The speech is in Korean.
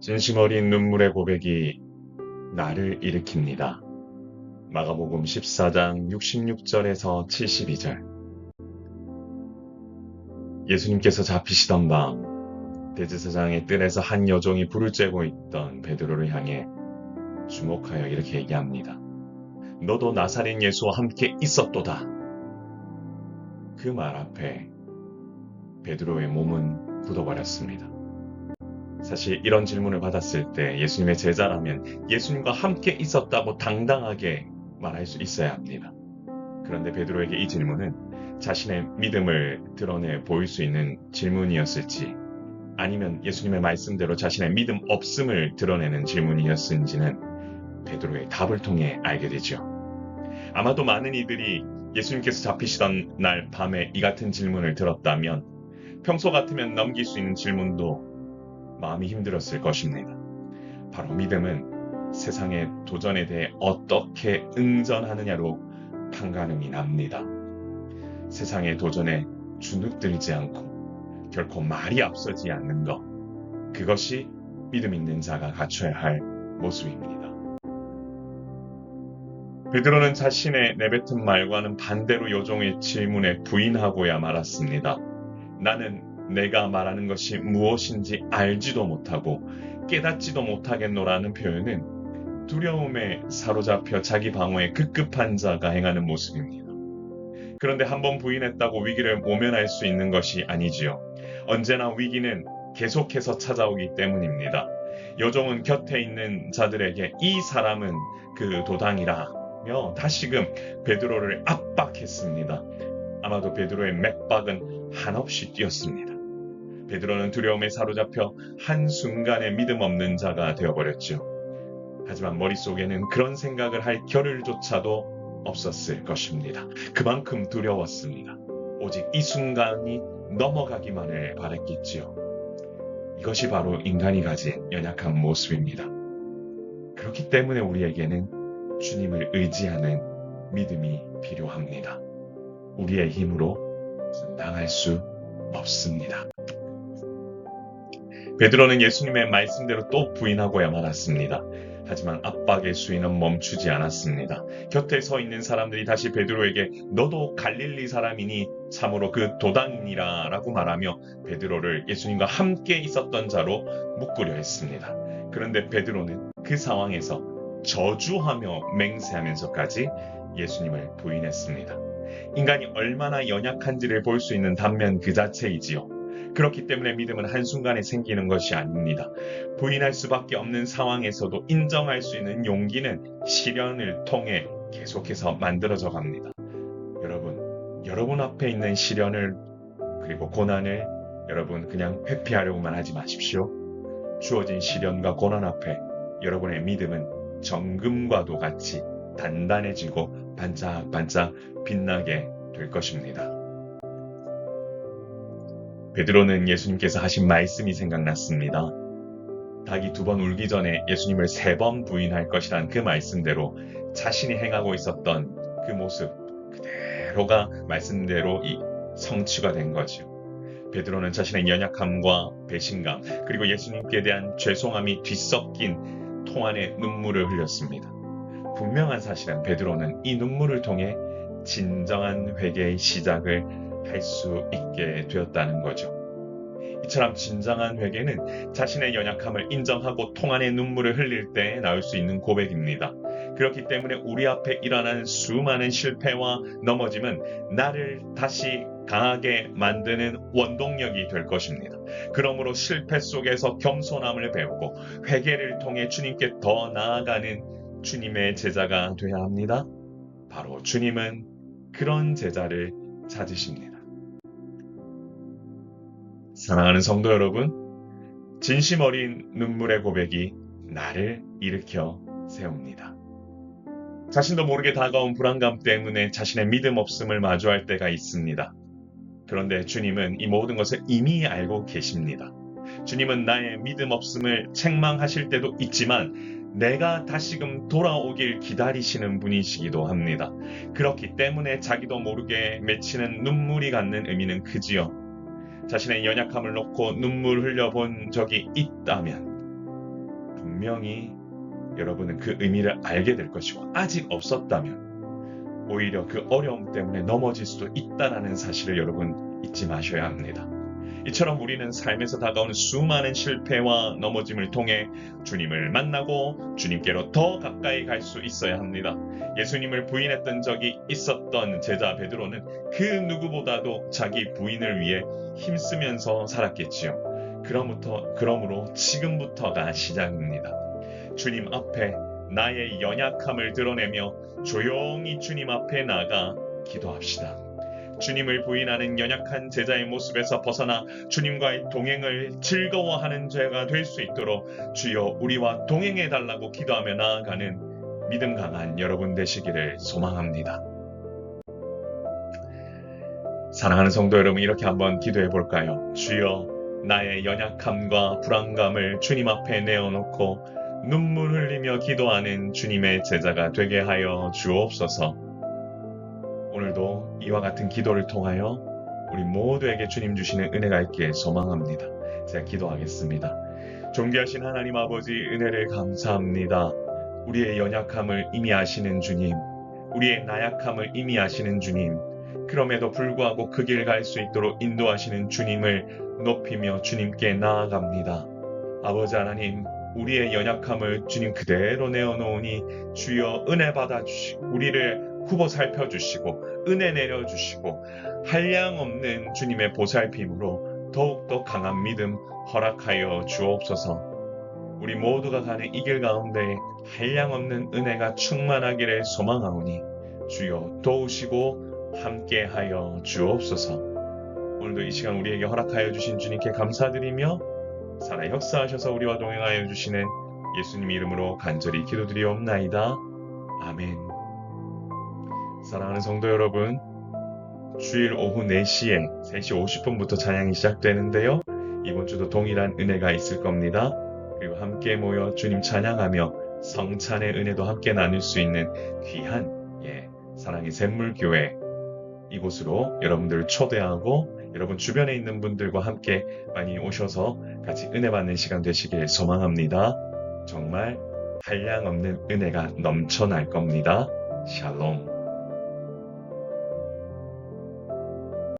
진심 어린 눈물의 고백이 나를 일으킵니다. 마가복음 14장 66절에서 72절. 예수님께서 잡히시던 밤, 대제사장의 뜰에서 한 여종이 불을 쬐고 있던 베드로를 향해 주목하여 이렇게 얘기합니다. 너도 나사렛 예수와 함께 있었도다. 그 말 앞에 베드로의 몸은 굳어버렸습니다. 사실 이런 질문을 받았을 때 예수님의 제자라면 예수님과 함께 있었다고 당당하게 말할 수 있어야 합니다. 그런데 베드로에게 이 질문은 자신의 믿음을 드러내 보일 수 있는 질문이었을지 아니면 예수님의 말씀대로 자신의 믿음 없음을 드러내는 질문이었는지는 베드로의 답을 통해 알게 되죠. 아마도 많은 이들이 예수님께서 잡히시던 날 밤에 이 같은 질문을 들었다면 평소 같으면 넘길 수 있는 질문도 마음이 힘들었을 것입니다. 바로 믿음은 세상의 도전에 대해 어떻게 응전하느냐로 판가름이 납니다. 세상의 도전에 주눅들지 않고 결코 말이 앞서지 않는 것, 그것이 믿음 있는 자가 갖춰야 할 모습입니다. 베드로는 자신의 내뱉은 말과는 반대로 여종의 질문에 부인하고야 말았습니다. 나는 내가 말하는 것이 무엇인지 알지도 못하고 깨닫지도 못하겠노라는 표현은 두려움에 사로잡혀 자기 방어에 급급한 자가 행하는 모습입니다. 그런데 한번 부인했다고 위기를 모면할 수 있는 것이 아니지요. 언제나 위기는 계속해서 찾아오기 때문입니다. 여종은 곁에 있는 자들에게 이 사람은 그 도당이라며 다시금 베드로를 압박했습니다. 아마도 베드로의 맥박은 한없이 뛰었습니다. 베드로는 두려움에 사로잡혀 한순간에 믿음 없는 자가 되어버렸죠. 하지만 머릿속에는 그런 생각을 할 겨를조차도 없었을 것입니다. 그만큼 두려웠습니다. 오직 이 순간이 넘어가기만을 바랬겠지요. 이것이 바로 인간이 가진 연약한 모습입니다. 그렇기 때문에 우리에게는 주님을 의지하는 믿음이 필요합니다. 우리의 힘으로 당할 수 없습니다. 베드로는 예수님의 말씀대로 또 부인하고야 말았습니다. 하지만 압박의 수위는 멈추지 않았습니다. 곁에 서 있는 사람들이 다시 베드로에게 너도 갈릴리 사람이니 참으로 그 도당이니라 라고 말하며 베드로를 예수님과 함께 있었던 자로 묶으려 했습니다. 그런데 베드로는 그 상황에서 저주하며 맹세하면서까지 예수님을 부인했습니다. 인간이 얼마나 연약한지를 볼 수 있는 단면 그 자체이지요. 그렇기 때문에 믿음은 한순간에 생기는 것이 아닙니다. 부인할 수밖에 없는 상황에서도 인정할 수 있는 용기는 시련을 통해 계속해서 만들어져 갑니다. 여러분 앞에 있는 시련을 그리고 고난을 여러분 그냥 회피하려고만 하지 마십시오. 주어진 시련과 고난 앞에 여러분의 믿음은 정금과도 같이 단단해지고 반짝반짝 빛나게 될 것입니다. 베드로는 예수님께서 하신 말씀이 생각났습니다. 닭이 2번 울기 전에 예수님을 3번 부인할 것이란 그 말씀대로 자신이 행하고 있었던 그 모습 그대로가 말씀대로 성취가 된 거죠. 베드로는 자신의 연약함과 배신감 그리고 예수님께 대한 죄송함이 뒤섞인 통안의 눈물을 흘렸습니다. 분명한 사실은 베드로는 이 눈물을 통해 진정한 회개의 시작을 할 수 있게 되었다는 거죠. 이처럼 진정한 회개는 자신의 연약함을 인정하고 통안의 눈물을 흘릴 때 나올 수 있는 고백입니다. 그렇기 때문에 우리 앞에 일어나는 수많은 실패와 넘어짐은 나를 다시 강하게 만드는 원동력이 될 것입니다. 그러므로 실패 속에서 겸손함을 배우고 회개를 통해 주님께 더 나아가는 주님의 제자가 되어야 합니다. 바로 주님은 그런 제자를 찾으십니다. 사랑하는 성도 여러분, 진심 어린 눈물의 고백이 나를 일으켜 세웁니다. 자신도 모르게 다가온 불안감 때문에 자신의 믿음 없음을 마주할 때가 있습니다. 그런데 주님은 이 모든 것을 이미 알고 계십니다. 주님은 나의 믿음 없음을 책망하실 때도 있지만 내가 다시금 돌아오길 기다리시는 분이시기도 합니다. 그렇기 때문에 자기도 모르게 맺히는 눈물이 갖는 의미는 크지요. 자신의 연약함을 놓고 눈물 흘려본 적이 있다면 분명히 여러분은 그 의미를 알게 될 것이고, 아직 없었다면 오히려 그 어려움 때문에 넘어질 수도 있다는 사실을 여러분 잊지 마셔야 합니다. 이처럼 우리는 삶에서 다가오는 수많은 실패와 넘어짐을 통해 주님을 만나고 주님께로 더 가까이 갈 수 있어야 합니다. 예수님을 부인했던 적이 있었던 제자 베드로는 그 누구보다도 자기 부인을 위해 힘쓰면서 살았겠지요. 그러므로 지금부터가 시작입니다. 주님 앞에 나의 연약함을 드러내며 조용히 주님 앞에 나가 기도합시다. 주님을 부인하는 연약한 제자의 모습에서 벗어나 주님과의 동행을 즐거워하는 죄가 될 수 있도록 주여 우리와 동행해 달라고 기도하며 나아가는 믿음 강한 여러분 되시기를 소망합니다. 사랑하는 성도 여러분, 이렇게 한번 기도해 볼까요? 주여, 나의 연약함과 불안감을 주님 앞에 내어놓고 눈물 흘리며 기도하는 주님의 제자가 되게 하여 주옵소서. 오늘도 이와 같은 기도를 통하여 우리 모두에게 주님 주시는 은혜가 있기를 소망합니다. 제가 기도하겠습니다. 존귀하신 하나님 아버지, 은혜를 감사합니다. 우리의 연약함을 이미 아시는 주님, 우리의 나약함을 이미 아시는 주님, 그럼에도 불구하고 그 길 갈 수 있도록 인도하시는 주님을 높이며 주님께 나아갑니다. 아버지 하나님, 우리의 연약함을 주님 그대로 내어놓으니 주여 은혜 받아주시고 우리를 후보 살펴주시고 은혜 내려주시고 한량없는 주님의 보살핌으로 더욱더 강한 믿음 허락하여 주옵소서. 우리 모두가 가는 이 길 가운데 한량없는 은혜가 충만하기를 소망하오니 주여 도우시고 함께하여 주옵소서. 오늘도 이 시간 우리에게 허락하여 주신 주님께 감사드리며 살아 역사하셔서 우리와 동행하여 주시는 예수님 이름으로 간절히 기도드리옵나이다. 아멘. 사랑하는 성도 여러분, 주일 오후 4시에 3시 50분부터 찬양이 시작되는데요. 이번 주도 동일한 은혜가 있을 겁니다. 그리고 함께 모여 주님 찬양하며 성찬의 은혜도 함께 나눌 수 있는 귀한 사랑의 샘물교회, 이곳으로 여러분들을 초대하고 여러분 주변에 있는 분들과 함께 많이 오셔서 같이 은혜 받는 시간 되시길 소망합니다. 정말 한량없는 은혜가 넘쳐날 겁니다. 샬롬.